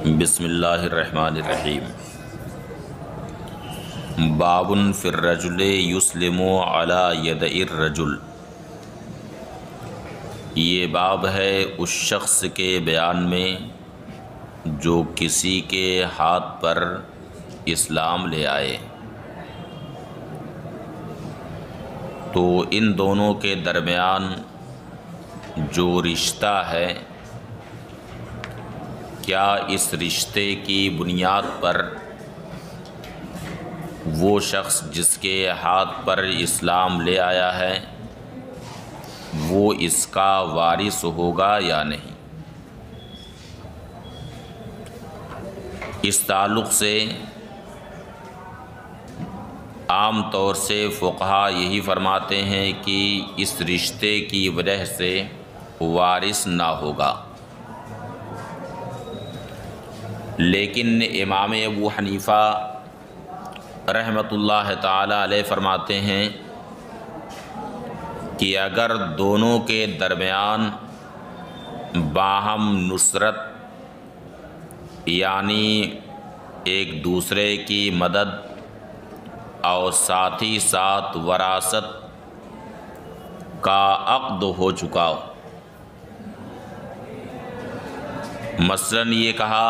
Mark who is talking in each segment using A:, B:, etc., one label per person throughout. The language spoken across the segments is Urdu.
A: بسم اللہ الرحمن الرحیم۔ باب فی الرجل یسلم علی ید الرجل، یہ باب ہے اس شخص کے بیان میں جو کسی کے ہاتھ پر اسلام لے آئے، تو ان دونوں کے درمیان جو رشتہ ہے، کیا اس رشتے کی بنیاد پر وہ شخص جس کے ہاتھ پر اسلام لے آیا ہے وہ اس کا وارث ہوگا یا نہیں؟ اس تعلق سے عام طور سے فقہا یہی فرماتے ہیں کہ اس رشتے کی وجہ سے وارث نہ ہوگا، لیکن امام ابو حنیفہ رحمۃ اللہ تعالی علیہ فرماتے ہیں کہ اگر دونوں کے درمیان باہم نصرت، یعنی ایک دوسرے کی مدد اور ساتھ ہی ساتھ وراثت کا عقد ہو چکا ہو، مثلاً یہ کہا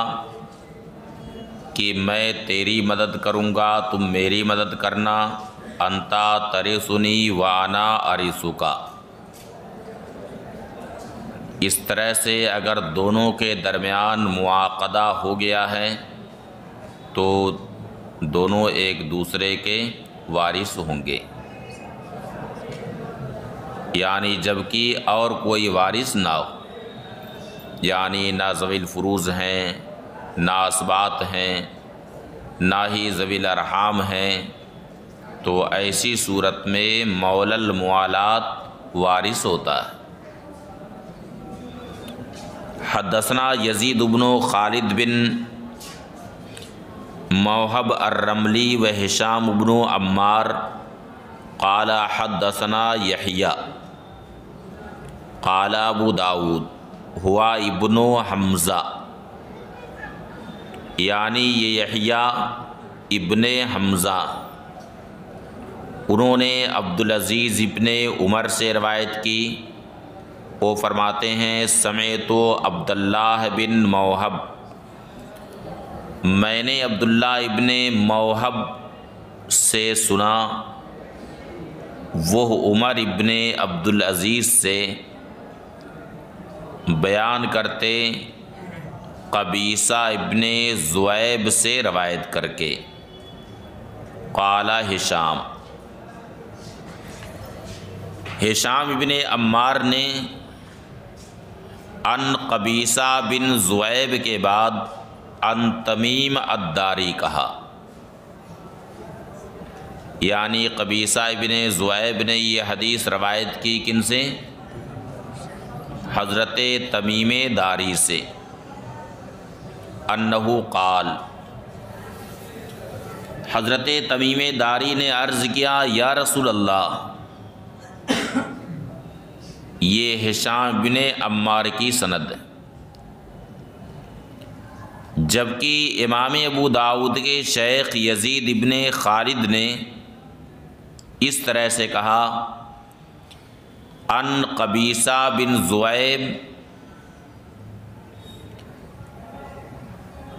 A: کہ میں تیری مدد کروں گا، تم میری مدد کرنا، انتا ترثنی وانا ارثک، اس طرح سے اگر دونوں کے درمیان معاقدہ ہو گیا ہے تو دونوں ایک دوسرے کے وارث ہوں گے، یعنی جبکہ اور کوئی وارث نہ ہو، یعنی نہ ذوی الفروض ہیں، نہ اسباط ہیں، نہ ہی ذوی الارحام ہیں، تو ایسی صورت میں مولا الموالات وارث ہوتا ہے۔ حدثنا یزید بن خالد بن موہب الرملی و ہشام بن عمار قال حدثنا یحییٰ قال ابو داود ہوا ابن حمزہ، یعنی یہ یحییٰ ابن حمزہ، انہوں نے عبدالعزیز ابن عمر سے روایت کی، وہ فرماتے ہیں سمعت عبداللہ بن موہب، میں نے عبداللہ ابن موہب سے سنا، وہ عمر ابن عبدالعزیز سے بیان کرتے قبیصہ ابن ذؤیب سے روایت کر کے، قال ہشام ابن عمار نے ان قبیصہ بن ذؤیب کے بعد ان تمیم الداری کہا، یعنی قبیصہ ابن ذؤیب نے یہ حدیث روایت کی کن سے؟ حضرت تمیم داری سے، انہو قال، حضرت تمیم داری نے عرض کیا یا رسول اللہ، یہ ہشام بن عمار کی سند ہے، جبکہ امام ابو داود کے شیخ یزید ابن خالد نے اس طرح سے کہا ان قبیصہ بن ذؤیب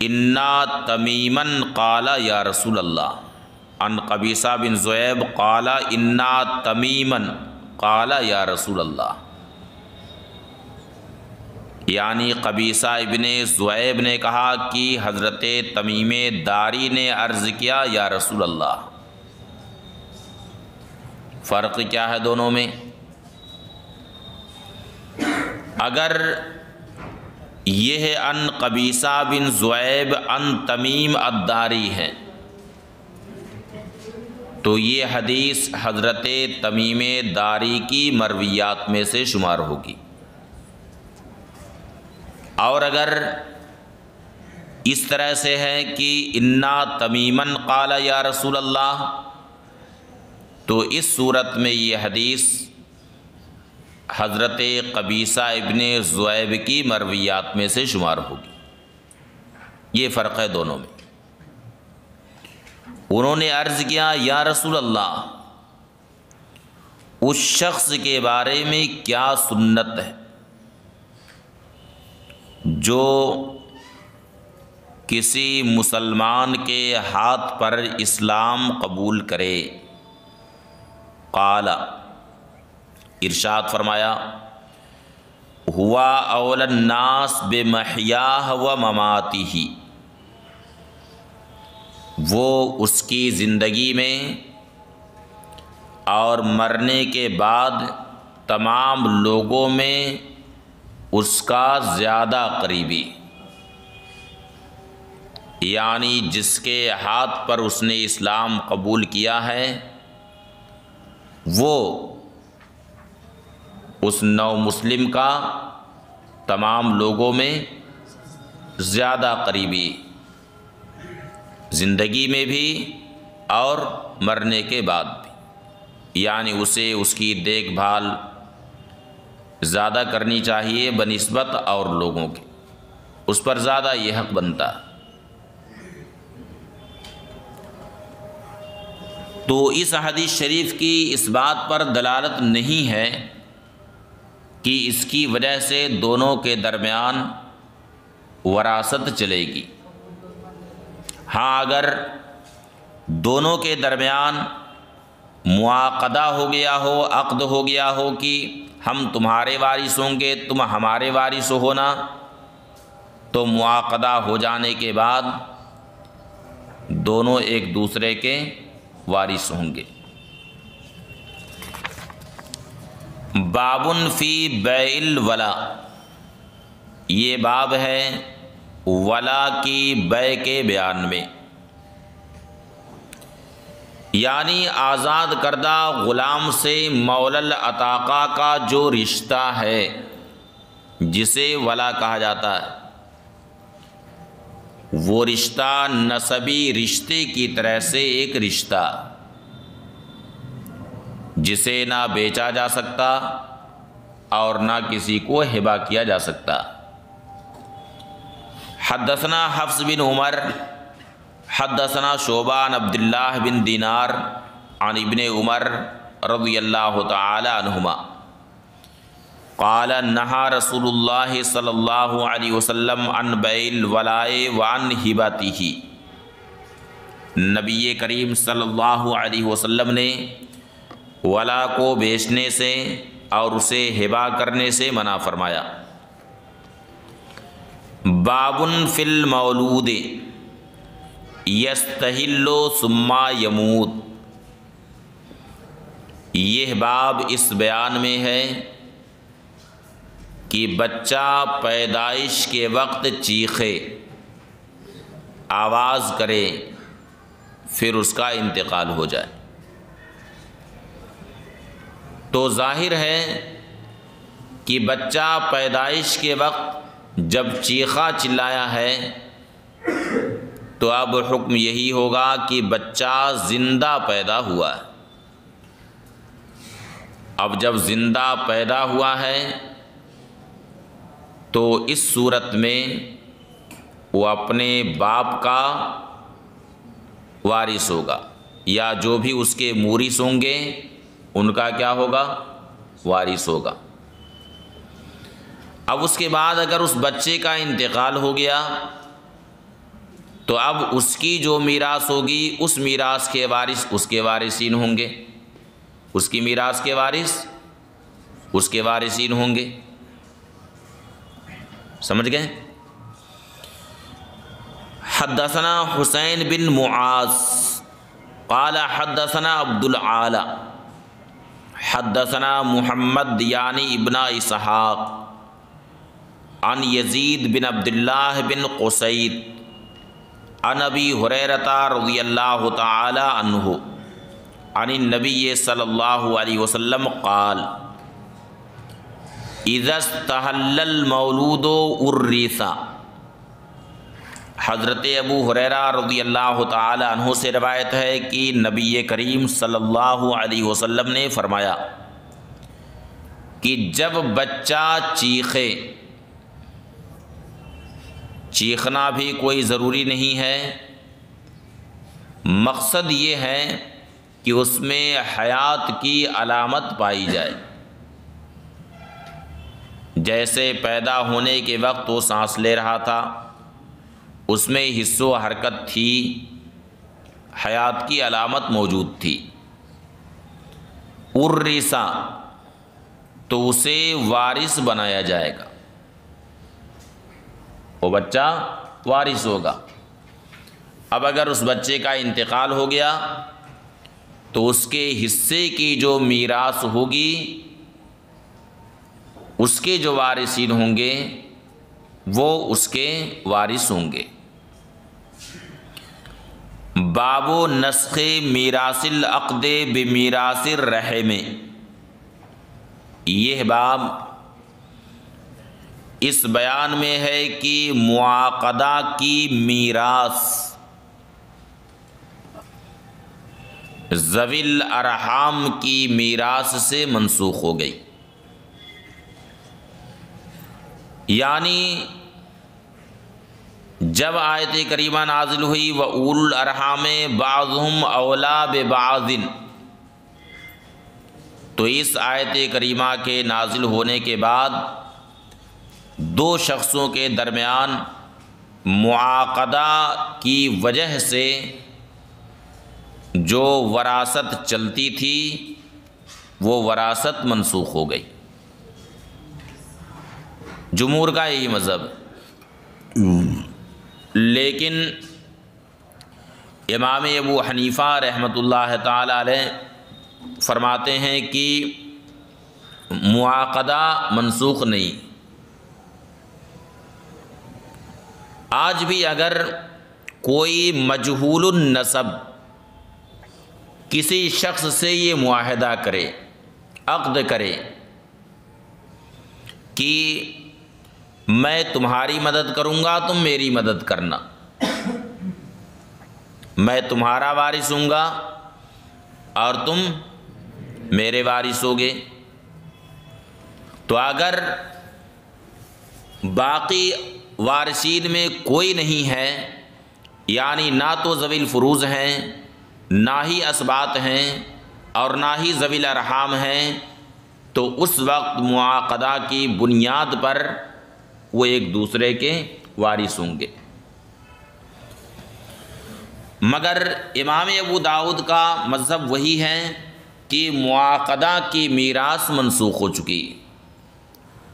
A: انا تمیمن قال یا رسول اللہ، ان قبیصہ بن ذؤیب قال انا تمیمن قال یا رسول اللہ، یعنی قبیصہ ابن ذؤیب نے کہا کہ حضرت تمیم داری نے عرض کیا یا رسول اللہ۔ فرق کیا ہے دونوں میں؟ اگر یہ ہے ان قبیصہ بن ذؤیب ان تمیم الداری ہے تو یہ حدیث حضرت تمیم داری کی مرویات میں سے شمار ہوگی، اور اگر اس طرح سے ہے کہ انا تمیمن قال یا رسول اللہ تو اس صورت میں یہ حدیث حضرت قبیصہ ابن ذؤیب کی مرویات میں سے شمار ہوگی۔ یہ فرق ہے دونوں میں۔ انہوں نے عرض کیا یا رسول اللہ، اس شخص کے بارے میں کیا سنت ہے جو کسی مسلمان کے ہاتھ پر اسلام قبول کرے؟ قال، ارشاد فرمایا، ہوا اول الناس بمحیاہ و مماتہ، وہ اس کی زندگی میں اور مرنے کے بعد تمام لوگوں میں اس کا زیادہ قریبی، یعنی جس کے ہاتھ پر اس نے اسلام قبول کیا ہے وہ اس نو مسلم کا تمام لوگوں میں زیادہ قریبی، زندگی میں بھی اور مرنے کے بعد بھی، یعنی اسے اس کی دیکھ بھال زیادہ کرنی چاہیے بنسبت اور لوگوں کے، اس پر زیادہ یہ حق بنتا ہے۔ تو اس حدیث شریف کی اس بات پر دلالت نہیں ہے کہ اس کی وجہ سے دونوں کے درمیان وراثت چلے گی۔ ہاں، اگر دونوں کے درمیان معاقدہ ہو گیا ہو، عقد ہو گیا ہو کہ ہم تمہارے وارث ہوں گے، تم ہمارے وارث ہونا، تو معاقدہ ہو جانے کے بعد دونوں ایک دوسرے کے وارث ہوں گے۔ باب فی بیع الولا، یہ باب ہے ولا کی بیع کے بیان میں، یعنی آزاد کردہ غلام سے مولا العتاقہ کا جو رشتہ ہے جسے ولا کہا جاتا ہے، وہ رشتہ نسبی رشتے کی طرح سے ایک رشتہ جسے نہ بیچا جا سکتا اور نہ کسی کو ہبہ کیا جا سکتا۔ حدثنا حفص بن عمر حدثنا شعبہ عن عبداللہ بن دینار عن ابن عمر رضی اللہ تعالی عنہما قال نہا رسول اللہ صلی اللہ علیہ وسلم عن بیع الولاء وعن ہبتہ، نبی کریم صلی اللہ علیہ وسلم نے ولا کو بیچنے سے اور اسے ہبہ کرنے سے منع فرمایا۔ باب فی المولود یستحل ثم یموت، یہ باب اس بیان میں ہے کہ بچہ پیدائش کے وقت چیخے، آواز کرے، پھر اس کا انتقال ہو جائے۔ تو ظاہر ہے کہ بچہ پیدائش کے وقت جب چیخا چلایا ہے تو اب حکم یہی ہوگا کہ بچہ زندہ پیدا ہوا ہے۔ اب جب زندہ پیدا ہوا ہے تو اس صورت میں وہ اپنے باپ کا وارث ہوگا، یا جو بھی اس کے مورث ہوں گے ان کا کیا ہوگا؟ وارث ہوگا۔ اب اس کے بعد اگر اس بچے کا انتقال ہو گیا تو اب اس کی جو میراث ہوگی اس میراث کے وارث اس کے وارثین ہوں گے، اس کی میراث کے وارث اس کے وارثین ہوں گے۔ سمجھ گئے؟ حدثنا حسین بن معاذ قال حدثنا عبد العالی حدثنا محمد یعنی ابن اسحاق عن یزید بن عبداللہ بن قصید عن ابی ہریرہ رضی اللہ تعالی عنہ عن النبی صلی اللہ علیہ وسلم قال اذا استحل المولود ورث، حضرت ابو ہریرہ رضی اللہ تعالی عنہ سے روایت ہے کہ نبی کریم صلی اللہ علیہ وسلم نے فرمایا کہ جب بچہ چیخے، چیخنا بھی کوئی ضروری نہیں ہے، مقصد یہ ہے کہ اس میں حیات کی علامت پائی جائے۔ جیسے پیدا ہونے کے وقت وہ سانس لے رہا تھا، اس میں حس و حرکت تھی، حیات کی علامت موجود تھی۔ ورثا تو اسے وارث بنایا جائے گا، وہ بچہ وارث ہوگا۔ اب اگر اس بچے کا انتقال ہو گیا تو اس کے حصے کی جو میراث ہوگی، اس کے جو وارثین ہوں گے وہ اس کے وارث ہوں گے۔ باب نسخ میراث العقد بمیراث الرحم، یہ باب اس بیان میں ہے کہ معاقدہ کی میراث ذوی الارحام کی میراث سے منسوخ ہو گئی، یعنی جب آیت کریمہ نازل ہوئی وَأُولُو الْأَرْحَامِ بَعْضُهُمْ أَوْلَىٰ بِبَعْضٍ، تو اس آیت کریمہ کے نازل ہونے کے بعد دو شخصوں کے درمیان معاقدہ کی وجہ سے جو وراثت چلتی تھی وہ وراثت منسوخ ہو گئی۔ جمہور کا یہی مذہب ہے، لیکن امام ابو حنیفہ رحمۃ اللہ تعالی علیہ فرماتے ہیں کہ معاقدہ منسوخ نہیں۔ آج بھی اگر کوئی مجہول النسب کسی شخص سے یہ معاہدہ کرے، عقد کرے کہ میں تمہاری مدد کروں گا، تم میری مدد کرنا، میں تمہارا وارث ہوں گا اور تم میرے وارث ہوگے، تو اگر باقی وارثین میں کوئی نہیں ہے، یعنی نہ تو ذوی الفروض ہیں، نہ ہی اسباط ہیں، اور نہ ہی ذوی الارحام ہیں، تو اس وقت معاقدہ کی بنیاد پر وہ ایک دوسرے کے وارث ہوں گے۔ مگر امام ابو داؤد کا مذہب وہی ہے کہ معاقدہ کی میراث منسوخ ہو چکی،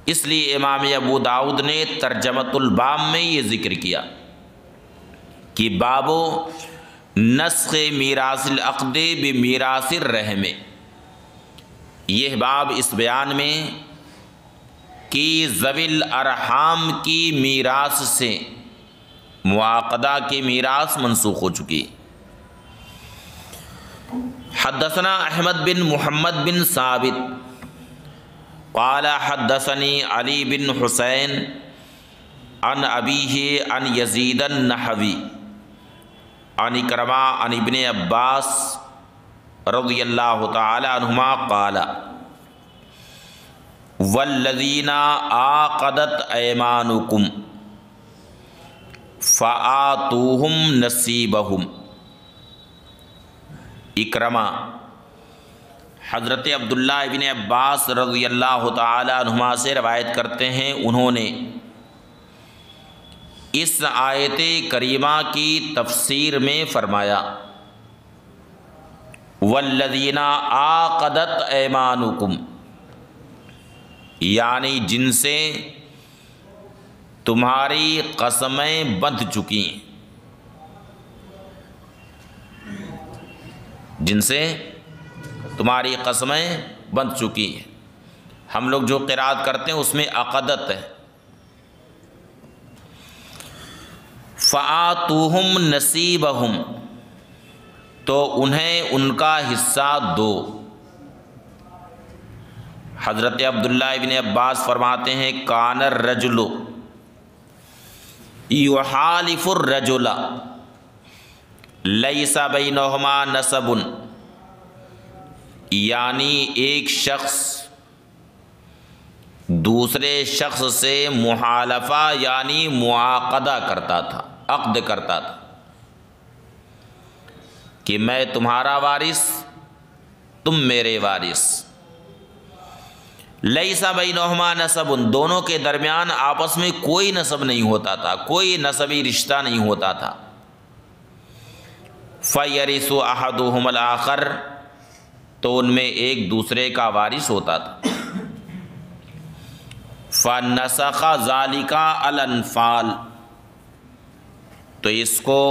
A: اس لیے امام ابو داؤد نے ترجمۃ الباب میں یہ ذکر کیا کہ باب نسخ میراث العقد بمیراث الرحم، یہ باب اس بیان میں کہ ذوی الارحام کی میراث سے معاقدہ کی میراث منسوخ ہو چکی۔ حدثنا احمد بن محمد بن ثابت قال حدثني علی بن حسین عن ابیہ عن یزید النحوی عن اکرمہ عن ابن عباس رضی اللہ تعالی عنہما قال والذین عاقدت ایمانکم فآتوہم نصیبہم۔ اکرمہ حضرت عبداللہ ابن عباس رضی اللہ تعالی عنہما سے روایت کرتے ہیں، انہوں نے اس آیت کریمہ کی تفسیر میں فرمایا والذین عاقدت ایمانکم، یعنی جن سے تمہاری قسمیں بندھ چکی ہیں، جن سے تمہاری قسمیں بندھ چکی ہیں۔ ہم لوگ جو قرات کرتے ہیں اس میں عقدت ہے۔ فآتوہم نصیبہم، تو انہیں ان کا حصہ دو۔ حضرت عبداللہ ابن عباس فرماتے ہیں کان الرجل یحالف الرجل لیس بینہما نسب، یعنی ایک شخص دوسرے شخص سے محالفہ یعنی معاقدہ کرتا تھا، عقد کرتا تھا کہ میں تمہارا وارث، تم میرے وارث۔ لیس بینہما نسب، دونوں کے درمیان آپس میں کوئی نسب نہیں ہوتا تھا، کوئی نسبی رشتہ نہیں ہوتا تھا۔ فیرث احدہم الآخر، تو ان میں ایک دوسرے کا وارث ہوتا تھا۔ فنسخ ذالک الانفال، تو اس کو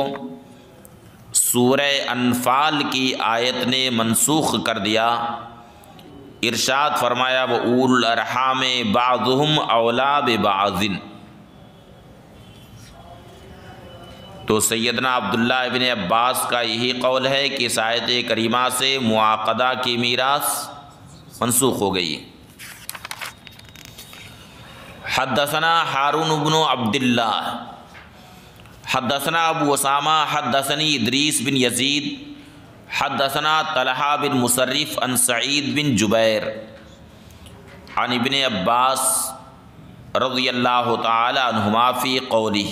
A: سورہ انفال کی آیت نے منسوخ کر دیا۔ ارشاد فرمایا وَأُولُو الْأَرْحَامِ بَعْضُهُمْ أَوْلَىٰ بِبَعْضٍ۔ تو سیدنا عبداللہ ابن عباس کا یہی قول ہے کہ اس آیت کریمہ سے معاقدہ کی میراث منسوخ ہو گئی۔ حدثنا ہارون بن عبداللہ حدثنا ابو اسامہ حدثنی ادریس بن یزید حدثنا طلحہ بن مصرف عن سعید بن جبیر عن ابن عباس رضی اللہ تعالی عنہما فی قولہ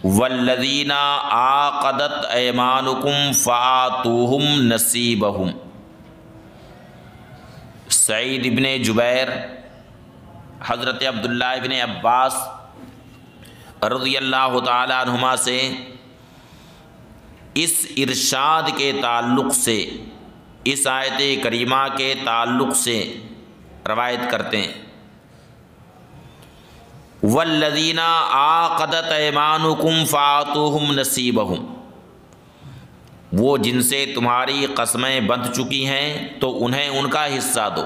A: والذین عاقدت ایمانکم فآتوہم نصیبہم۔ سعید بن جبیر حضرت عبداللہ ابن عباس رضی اللہ تعالی عنہما سے اس ارشاد کے تعلق سے، اس آیت کریمہ کے تعلق سے روایت کرتے ہیں والذین عاقدت ایمانکم فآتوہم نصیبہم، وہ جن سے تمہاری قسمیں بندھ چکی ہیں تو انہیں ان کا حصہ دو۔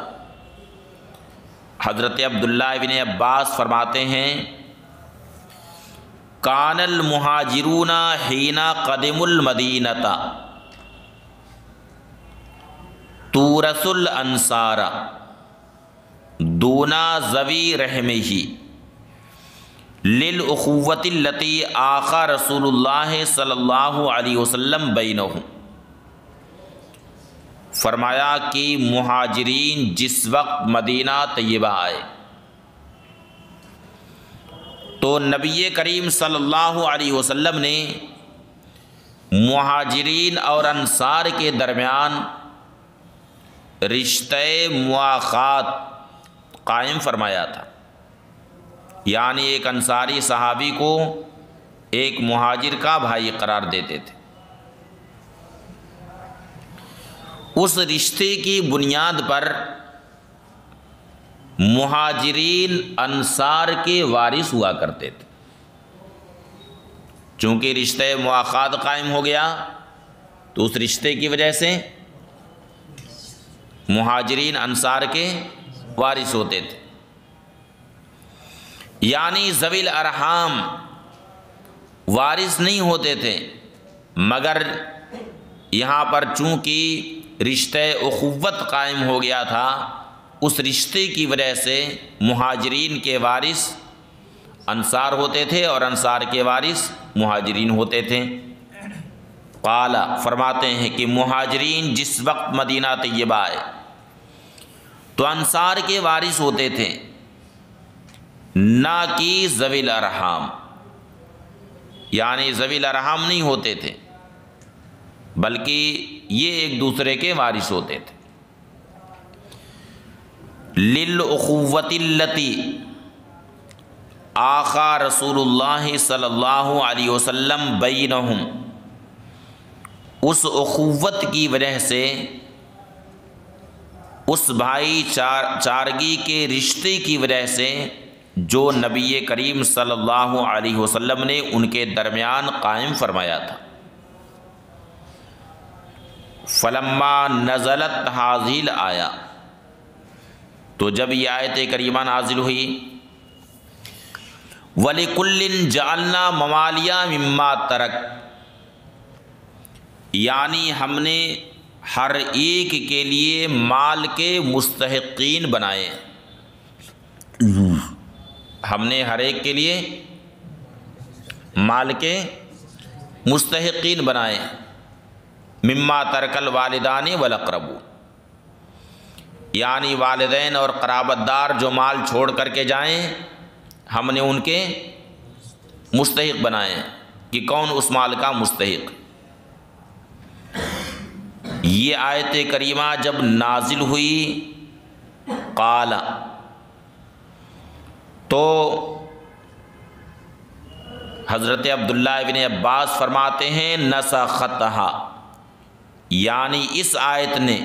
A: حضرت عبداللہ ابن عباس فرماتے ہیں کان المہاجرون حین قدموا المدینۃ تورث الانصار دون ذوی رحمہ للأخوۃ التی آخى رسول اللہ صلی اللہ علیہ وسلم بینہم۔ فرمایا کہ مہاجرین جس وقت مدینہ طیبہ آئے تو نبی کریم صلی اللہ علیہ وسلم نے مہاجرین اور انصار کے درمیان رشتہ مواخات قائم فرمایا تھا، یعنی ایک انصاری صحابی کو ایک مہاجر کا بھائی قرار دیتے تھے۔ اس رشتے کی بنیاد پر مہاجرین انصار کے وارث ہوا کرتے تھے۔ چونکہ رشتہ مواخات قائم ہو گیا تو اس رشتے کی وجہ سے مہاجرین انصار کے وارث ہوتے تھے، یعنی ذوی الارحام وارث نہیں ہوتے تھے، مگر یہاں پر چونکہ رشتہ اخوت قائم ہو گیا تھا، اس رشتے کی وجہ سے مہاجرین کے وارث انصار ہوتے تھے اور انصار کے وارث مہاجرین ہوتے تھے۔ قال، فرماتے ہیں کہ مہاجرین جس وقت مدینہ طیبہ آئے تو انصار کے وارث ہوتے تھے، نہ کہ ذوی الارحام، یعنی ذوی الارحام نہیں ہوتے تھے بلکہ یہ ایک دوسرے کے وارث ہوتے تھے۔ للأخوۃ التی آخى رسول اللہ صلی اللہ علیہ وسلم بینہم، اس اخوت کی وجہ سے، اس بھائی چارگی کے رشتے کی وجہ سے جو نبی کریم صلی اللہ علیہ وسلم نے ان کے درمیان قائم فرمایا تھا۔ فلما نزلت هذه الآیہ، تو جب یہ آیت کریمہ نازل ہوئی وَلِكُلٍّ جَعَلْنَا مَوَالِيَ مِمَّا تَرَكَ، یعنی ہم نے ہر ایک کے لیے مال کے مستحقین بنائے، ہم نے ہر ایک کے لیے مال کے مستحقین بنائے، مما ترک الوالدان والاقربون، یعنی والدین اور قرابت دار جو مال چھوڑ کر کے جائیں ہم نے ان کے مستحق بنائے کہ کون اس مال کا مستحق۔ یہ آیت کریمہ جب نازل ہوئی قال تو حضرت عبداللہ ابن عباس فرماتے ہیں نسختھا، یعنی اس آیت نے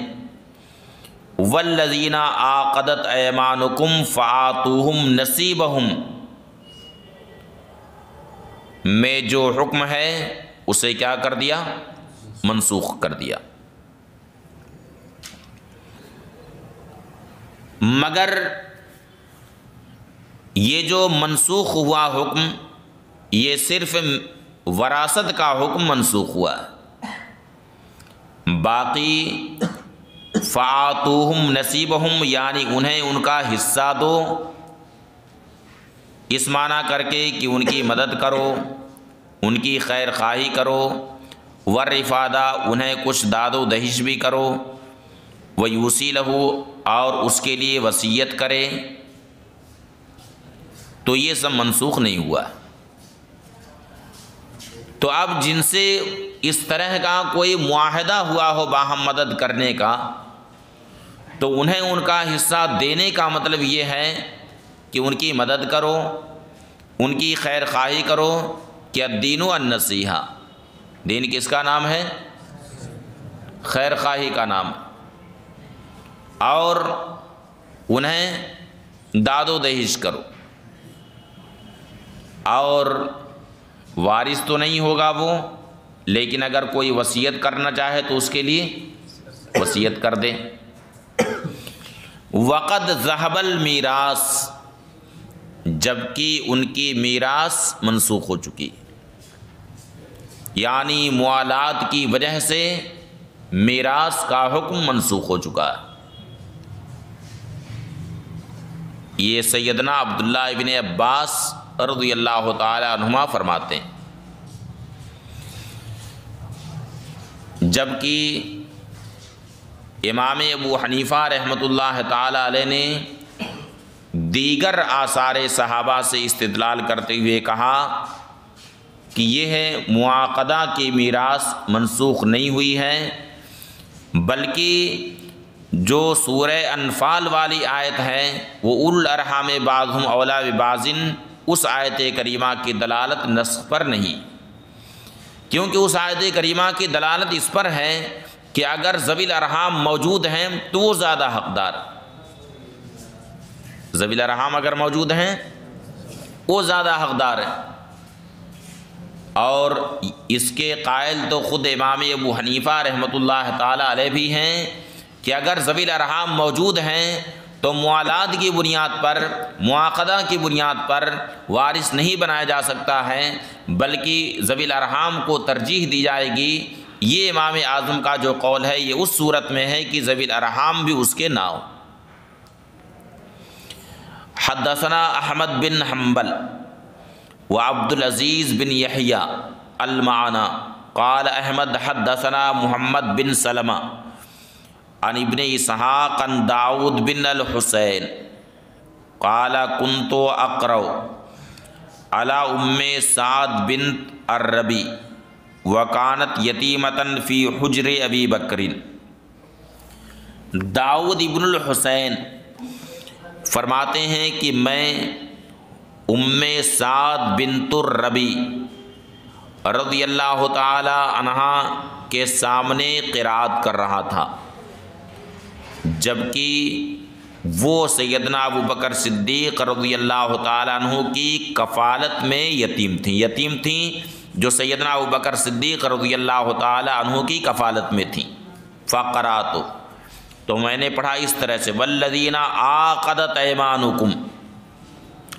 A: والذین عاقدت ایمانکم فآتوہم نصیبہم میں جو حکم ہے اسے کیا کر دیا؟ منسوخ کر دیا۔ مگر یہ جو منسوخ ہوا حکم یہ صرف وراثت کا حکم منسوخ ہوا، باقی فآتوہم نصیبہم یعنی انہیں ان کا حصہ دو، اس معنی کر کے کہ ان کی مدد کرو، ان کی خیر خواہی کرو، والرفادہ انہیں کچھ داد و دہش بھی کرو، ویوصی لہو اور اس کے لیے وصیت کرے، تو یہ سب منسوخ نہیں ہوا۔ تو اب جن سے اس طرح کا کوئی معاہدہ ہوا ہو باہم مدد کرنے کا تو انہیں ان کا حصہ دینے کا مطلب یہ ہے کہ ان کی مدد کرو، ان کی خیر خواہی کرو، کہ الدین النصیحہ، دین کس کا نام ہے؟ خیر خواہی کا نام، اور انہیں داد و دہش کرو، اور وارث تو نہیں ہوگا وہ، لیکن اگر کوئی وصیت کرنا چاہے تو اس کے لیے وصیت کر دے۔ وقد ذہب المیراث، جبکہ ان کی میراث منسوخ ہو چکی، یعنی موالات کی وجہ سے میراث کا حکم منسوخ ہو چکا ہے۔ یہ سیدنا عبداللہ ابن عباس رضی اللہ تعالی عنہما فرماتے ہیں۔ جبکہ امام ابو حنیفہ رحمۃ اللہ تعالی علیہ نے دیگر آثار صحابہ سے استدلال کرتے ہوئے کہا کہ یہ ہے معاقدہ کی میراث منسوخ نہیں ہوئی ہے، بلکہ جو سورہ انفال والی آیت ہے وہ اولو الارحام بعضهم اولی ببعض، اس آیت کریمہ کی دلالت نسخ پر نہیں، کیونکہ اس آیت کریمہ کی دلالت اس پر ہے کہ اگر ذوی الارحام موجود ہیں تو وہ زیادہ حقدار، ذوی الارحام اگر موجود ہیں وہ زیادہ حقدار ہیں، اور اس کے قائل تو خود امام ابو حنیفہ رحمۃ اللہ تعالی علیہ بھی ہیں کہ اگر ذوی الارحام موجود ہیں تو موالات کی بنیاد پر، معاقدہ کی بنیاد پر وارث نہیں بنایا جا سکتا ہے، بلکہ ذوی الارحام کو ترجیح دی جائے گی۔ یہ امام اعظم کا جو قول ہے یہ اس صورت میں ہے کہ ذوی الارحام بھی اس کے نہ ہو۔ حدثنا احمد بن حنبل وعبد العزیز بن یحییٰ المعنى قال احمد حدثنا محمد بن سلمہ عن ابن اسحاق عن داود بن الحسین قال كنت اقرأ على ام سعد بنت الربی وكانت یتیمة فی حجر ابی بکر۔ داود ابن الحسین فرماتے ہیں کہ میں ام سعد بنت الربی رضی اللہ تعالی عنہا کے سامنے قرات کر رہا تھا، جبکہ وہ سیدنا ابو بکر صدیق رضی اللہ تعالیٰ عنہ کی کفالت میں یتیم تھیں جو سیدنا ابو بکر صدیق رضی اللہ تعالیٰ عنہ کی کفالت میں تھیں۔ فقرات، تو میں نے پڑھا اس طرح سے والذین عاقدت ایمانکم،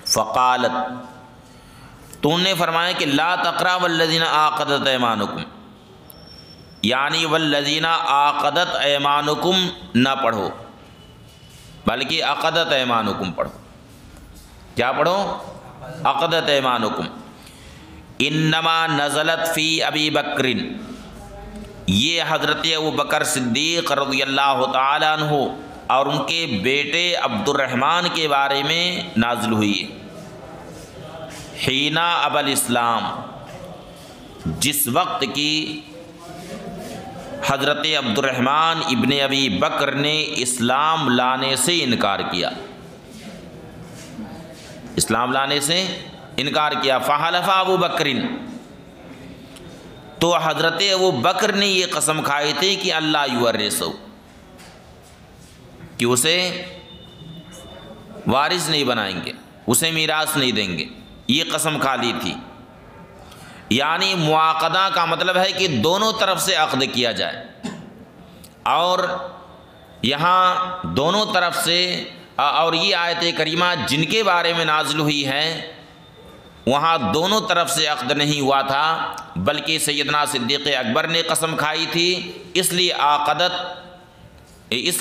A: فقالت، تو انہوں نے فرمایا کہ لا تقرأ والذین عاقدت ایمانکم، یعنی والذین عاقدت ایمانکم نہ پڑھو بلکہ عقدت ایمانکم پڑھو۔ کیا پڑھو؟ عقدت ایمانکم۔ انما نزلت فی ابی بکر، یہ حضرت ابو بکر صدیق رضی اللہ تعالی عنہ اور ان کے بیٹے عبد الرحمن کے بارے میں نازل ہوئی ہے۔ حینا ابا الاسلام، جس وقت کی حضرت عبد الرحمن ابن ابی بکر نے اسلام لانے سے انکار کیا، اسلام لانے سے انکار کیا۔ فحلف ابو بکر، تو حضرت ابو بکر نے یہ قسم کھائی تھی کہ اللہ یورثہ، کہ اسے وارث نہیں بنائیں گے، اسے میراث نہیں دیں گے، یہ قسم کھا لی تھی۔ یعنی معاقدہ کا مطلب ہے کہ دونوں طرف سے عقد کیا جائے، اور یہاں دونوں طرف سے، اور یہ آیت کریمہ جن کے بارے میں نازل ہوئی ہے وہاں دونوں طرف سے عقد نہیں ہوا تھا، بلکہ سیدنا صدیق اکبر نے قسم کھائی تھی، اس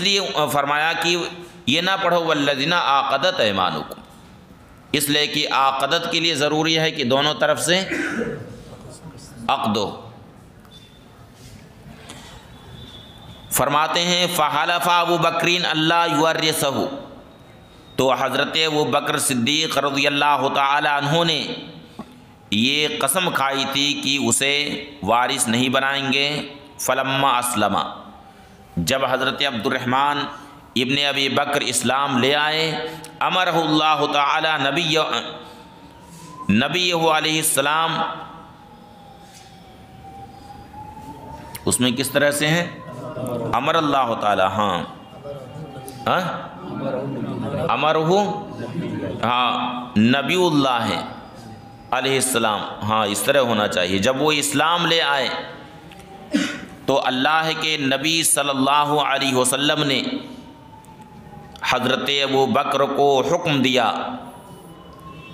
A: لیے فرمایا کہ یہ نہ پڑھو والذین عقدت ایمانکم، اس لیے کہ عقدت کے لیے ضروری ہے کہ دونوں طرف سے عقد ہو۔ فرماتے ہیں فحلف ابو بکرین اللہ یورثہ، تو حضرت ابو بکر صدیق رضی اللہ تعالی عنہ نے یہ قسم کھائی تھی کہ اسے وارث نہیں بنائیں گے۔ فلما اسلم، جب حضرت عبد الرحمن ابن ابی بکر اسلام لے آئے، امرہ اللہ تعالی نبی علیہ السلام، اس میں کس طرح سے ہیں؟ امر اللہ تعالی، ہاں امرہ، ہاں نبی اللہ ہے علیہ السلام، ہاں اس طرح ہونا چاہیے۔ جب وہ اسلام لے آئے تو اللہ کے نبی صلی اللہ علیہ وسلم نے حضرت ابو بکر کو حکم دیا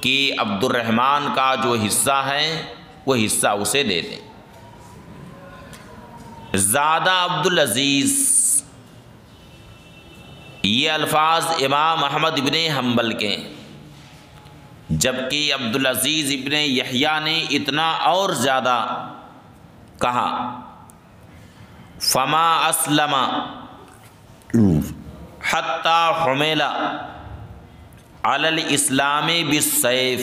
A: کہ عبد الرحمن کا جو حصہ ہے وہ حصہ اسے دے دیں۔ زادہ عبدالعزیز، یہ الفاظ امام احمد ابن حنبل کے، جبکہ عبدالعزیز ابن یحییٰ نے اتنا اور زیادہ کہا، فما اسلم حتی حمل علی الاسلام بالسیف،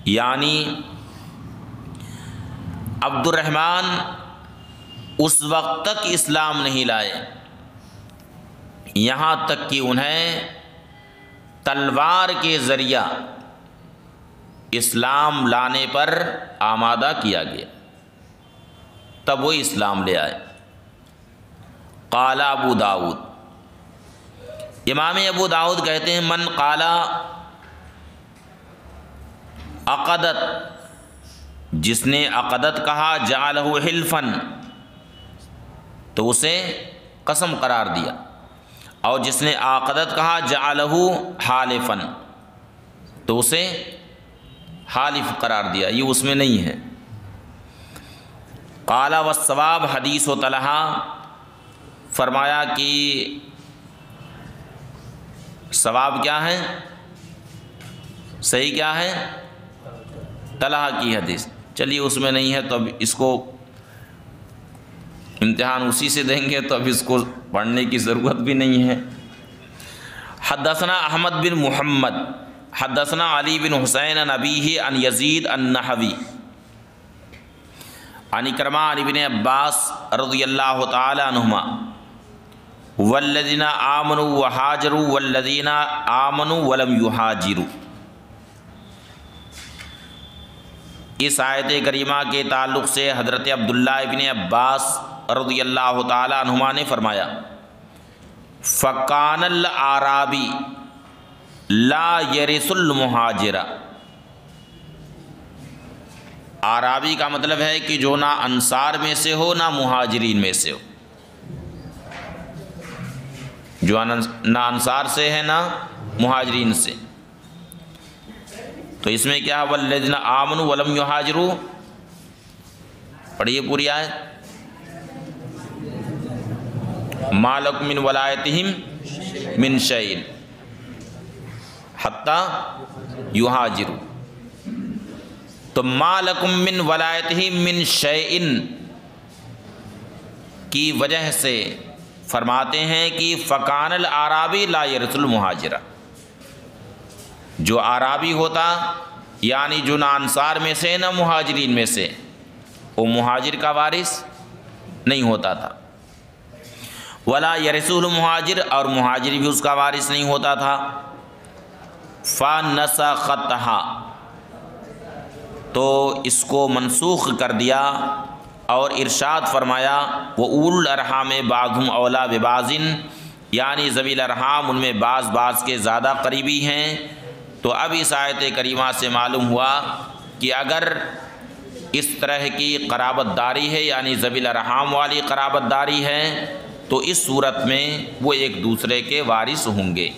A: یعنی عبد الرحمن اس وقت تک اسلام نہیں لائے یہاں تک کہ انہیں تلوار کے ذریعہ اسلام لانے پر آمادہ کیا گیا، تب وہ اسلام لے آئے۔ قال ابو داؤد، امام ابو داؤد کہتے ہیں من قال عقدت، جس نے عقدت کہا، جعلہ حلفن، تو اسے قسم قرار دیا، اور جس نے عقدت کہا جعلہ حالفن، تو اسے حالف قرار دیا، یہ اس میں نہیں ہے۔ قال والصواب حدیث و طلحہ، فرمایا کہ صواب کیا ہے، صحیح کیا ہے، طلحہ کی حدیث۔ چلیے اس میں نہیں ہے تو اب اس کو امتحان اسی سے دیں گے، تو اب اس کو پڑھنے کی ضرورت بھی نہیں ہے۔ حدثنا احمد بن محمد حدثنا علی بن حسین عن ابیہ عن یزید النحوی عن اکرمہ عن ابن عباس رضی اللہ تعالی عنہما والذین آمنوا وہاجروا والذین آمنوا ولم یہاجروا۔ اس آیت کریمہ کے تعلق سے حضرت عبداللہ ابن عباس رضی اللہ تعالی عنہما نے فرمایا، فَقَانَ الْأَعْرَابِ لَا يَرِثُ الْمُهَاجِرَ، اعرابی کا مطلب ہے کہ جو نہ انصار میں سے ہو نہ مہاجرین میں سے ہو، جو نہ انصار سے ہے نہ مہاجرین سے۔ تو اس میں کیا ہے، وَالَّذِينَ آمَنُوا وَلَمْ يُهَاجِرُوا، پڑھیے پوری آیت۔ مَا لَكُم مِّن وَلَایَتِهِم مِّن شَيْءٍ حَتَّى يُهَاجِرُوا، تو مَا لَكُم مِّن وَلَایَتِهِم مِّن شَيْءٍ کی وجہ سے فرماتے ہیں کہ فکان العرابی لا یرث المہاجرہ، جو عرابی ہوتا یعنی جو نہ انصار میں سے نہ مہاجرین میں سے، وہ مہاجر کا وارث نہیں ہوتا تھا، ولا یرثہ المہاجر، اور مہاجر بھی اس کا وارث نہیں ہوتا تھا۔ فنسختھا، تو اس کو منسوخ کر دیا اور ارشاد فرمایا وَأُولُو الْأَرْحَامِ بَعْضُهُمْ أَوْلَىٰ بِبَعْضٍ، یعنی ذوی الارحام ان میں بعض کے زیادہ قریبی ہیں۔ تو اب اس آیت کریمہ سے معلوم ہوا کہ اگر اس طرح کی قرابت داری ہے یعنی ذوی الارحام والی قرابت داری ہے تو اس صورت میں وہ ایک دوسرے کے وارث ہوں گے۔